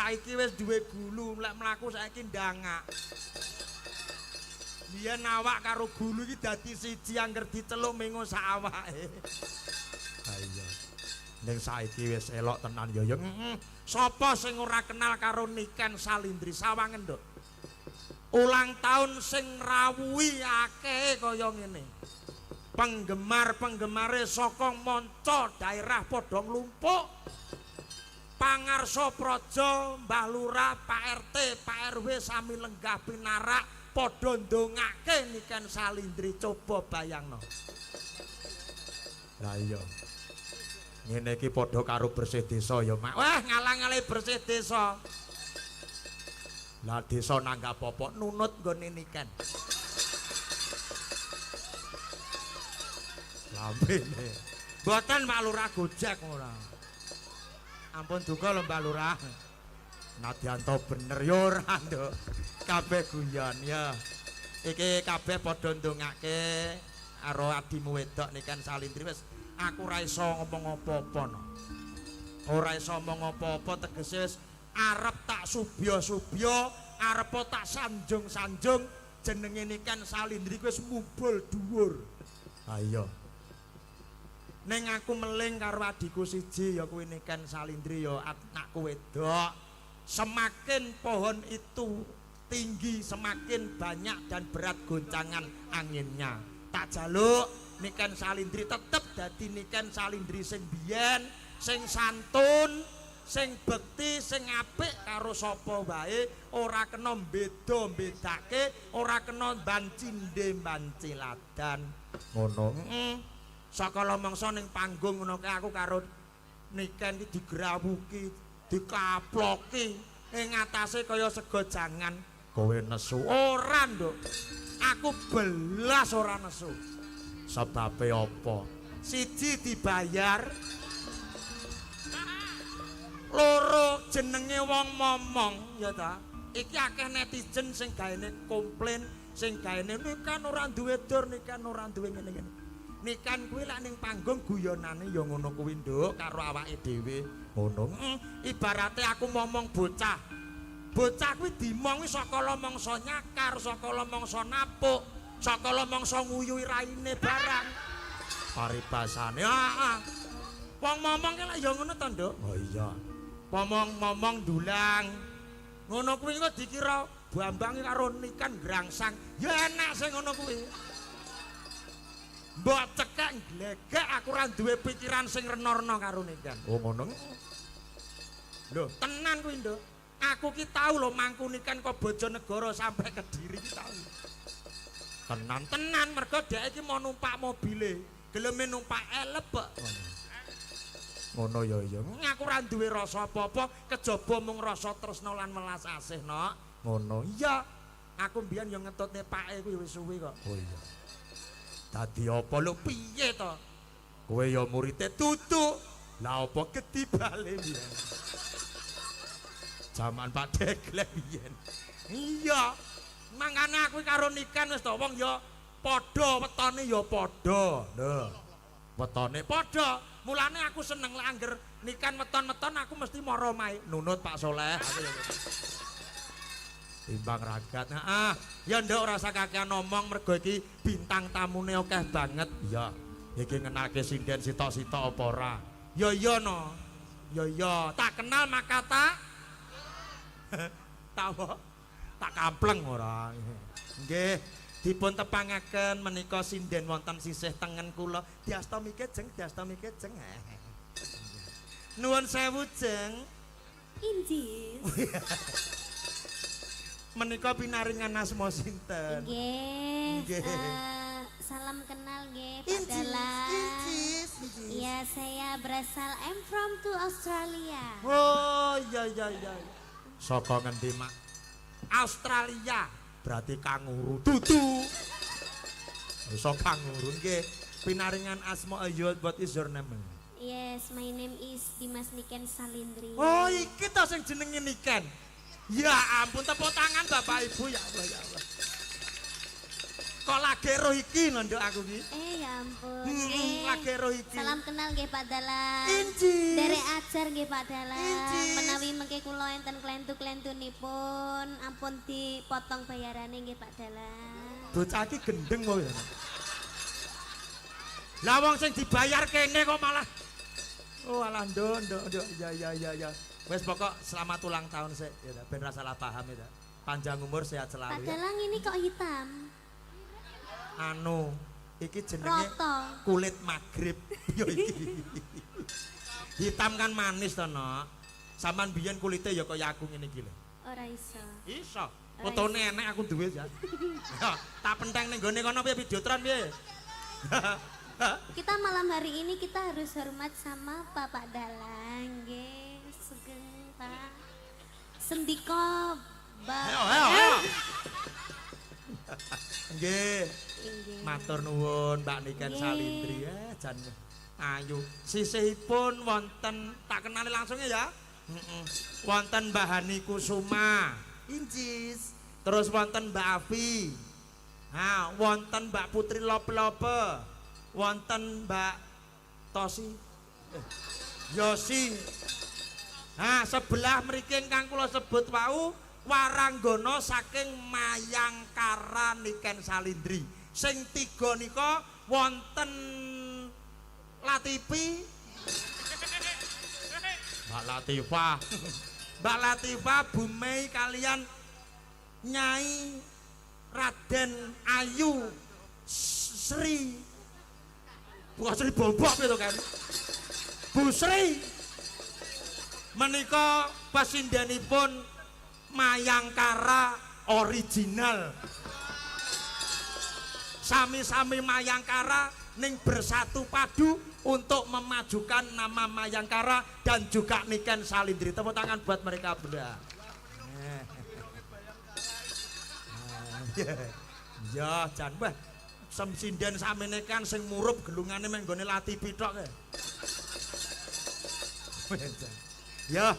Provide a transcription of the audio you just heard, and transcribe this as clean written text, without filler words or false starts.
saiki wis duwe gulu, lek mlaku saiki ndangak. Biyen awak karo gulu iki dadi siji angger diceluk mengo sak awake. Ha iya. Ning saiki wis elok tenan ya. Sapa sing ora kenal karo Niken Salindri Sawangen, Nduk? Ulang tahun sing rawuhi akeh kaya ngene. Penggemar-penggemare saka manca daerah padha nglumpuk. Pangarsa praja, Mbah Lurah, Pak RT, Pak RW sami lenggah pinarak padha ndongake Niken Salindri. Coba bayangno. Lah iya. Ngene iki padha karo bersih desa ya, Mak. Wah, ngalang-alang bersih desa. Lah desa nanggap apa nunut nggone Niken. Lambene. Mboten Pak Lurah gojek ora. Ampun duka lho Mbak Lurah. Nadyanto bener ya ora, Nduk. Kabeh guyon ya. Iki kabeh padha ndongake karo adimu wedok Niken Salindri. Wis aku ora iso ngomong apa-apa no. Ora iso ngomong apa-apa tegese wis arep tak subya-subya, arep tak sanjung-sanjung jenenge Niken Salindri wis mubul dhuwur. Ha iya. Ning aku meling karo adikku siji ya kuwi Niken Salindri ya anakku wedok. Semakin pohon itu tinggi semakin banyak dan berat goncangan anginnya. Tak jaluk Niken Salindri tetep dadi Niken Salindri sing biyen, sing santun, sing bekti, sing apik karo sapa wae, ora kena beda-bedake, ora kena bancinde-banciladan. Ngono. Sakala mangsa ning panggung ngono kae aku karo Niken iki digrawuki, dikaploki ing atase kaya sego jangan. Kowe nesu ora, Nduk. Aku belas ora nesu. Sebabe apa? Siji dibayar, loro jenenge wong momong ya ta. Iki akeh netizen sing gaene komplain, sing gaene Niken ora duwe dur, Niken ora duwe ngene-ngene. Niken kuwi lak ning panggung guyonane ya ngono kuwi, Nduk, karo awake dhewe. Ngono. Ibarate aku momong bocah. Bocah kuwi dimongi saka mangsa nyakar, saka mangsa napuk, saka mangsa nguyuhi raine barang. Paribasane, heeh. Wong momong ki lak ya ngono to, Nduk. Oh iya. Momong-momong dulang. Ngono kuwi kok dikira Bambang karo Niken grangsang. Ya enak sing ngono kuwi. Mbok cekek glegek aku ora duwe pikiran sing rena-rena karo Niken. Oh ngono. Lho, tenan kuwi, Nduk. Aku ki tau lho mangku Niken kok Bojonegoro sampai Kediri ki tau. Tenan mergo dhek iki mau numpak mobile, geleme numpak elep kok. Ngono ya iya. Aku ora duwe rasa apa-apa, kejaba mung rasa tresna lan welas asih, Nok. Ngono. Iya. Aku mbiyen ya ngetutne pake kuwi wis suwi kok. Oh iya. Dadi apa lho piye to? Kowe ya murite tutuk. Lah apa kedibale biyen? Zaman Pak Deglek biyen. Iya. Mangkane aku karo Niken wis to wong ya padha wetone ya padha. Lho. Wetone padha. Mulane aku seneng lek angger Niken weton-weton aku mesti mara mae. Nunut Pak Soleh. Timbang ragat. Heeh. Ya nduk ora usah kakean ngomong mergo iki bintang tamune akeh banget. Iya. Iki ngenake sinden sitok-sitok apa ora? Ya iya no. Ya iya. Tak kenal maka tak tahu. Tak kampleng ora. Nggih. Dipun tepangaken menika sinden wonten sisih tengen kula. Diasta mikejeng, diasta mikejeng. Nuwun sewu, Jeng. Injis. Menika pinaringan asma sinten? Nggih. Salam kenal nggih Pak Dalang. Injis. Iya, saya berasal from to Australia. Oh, iya. Saka ngendi, Mak? Australia. Berarti kanguru dudu. Iso kanguru nggih. Pinaringan asma ayo, what is your name? Yes, my name is Dimas Niken Salindri. Oh, iki to sing jenenge Niken. Ya ampun, tepuk tangan Bapak Ibu, ya Allah ya Allah. Kok lagi roh iki lho nduk aku iki. Ya ampun. Nggih. Lagi roh iki. Salam kenal nggih Pak Dalang. Injis. Derek ajar nggih Pak Dalang. Injis. Menawi mengke kula enten klentu-klentunipun ampun dipotong bayarane nggih Pak Dalang. Bocah iki gendeng wae. Lah wong sing dibayar kene kok malah oh alah nduk ya. Wes pokok selamat ulang tahun sik ya ta, ben ra salah paham ya ta. Panjang umur sehat Pak selalu ya. Dalang ini kok hitam? Anu, iki jenenge Roto. kulit magrib ya iki. Hitam kan manis to, Nok. Saman biyen kulite ya kaya aku ngene iki lho. Ora iso. Iso. Fotone enek aku duwe ya. Ya, tak penteng ning gone kono piye videotron piye. Kita malam hari ini kita harus hormat sama Bapak Dalang, nggih. Sugeng Pak. Sendiko, Mbak. Ayo. Nggih. Nggih. Matur nuwun Mbak Niken Nggih. Salindri ya jan ayu. Sisihipun wonten tak kenali langsung ya. Wonten Mbak Hani Kusuma. Injis. Terus wonten Mbak Afi. Nah, wonten Mbak Putri Lope-Lope. Wonten Mbak Tosi. Yosi. Nah, sebelah mriki ingkang kula sebut wau waranggana saking Mayangkara Niken Salindri. Sing tiga nika wonten Latifi. Mbak Latifah. Mbak Latifah Bumei kalian Nyai Raden Ayu Sri. Bukan Sri Bombok itu kan. Bu Sri menika pasindanipun Mayangkara original. Sami-sami Mayangkara ning bersatu padu untuk memajukan nama Mayangkara dan juga Niken Salindri. Tepuk tangan buat mereka berdua. Ya, jan bah semsinden samene kan sing murup gelungane meng nggone Latifi tok. Ya,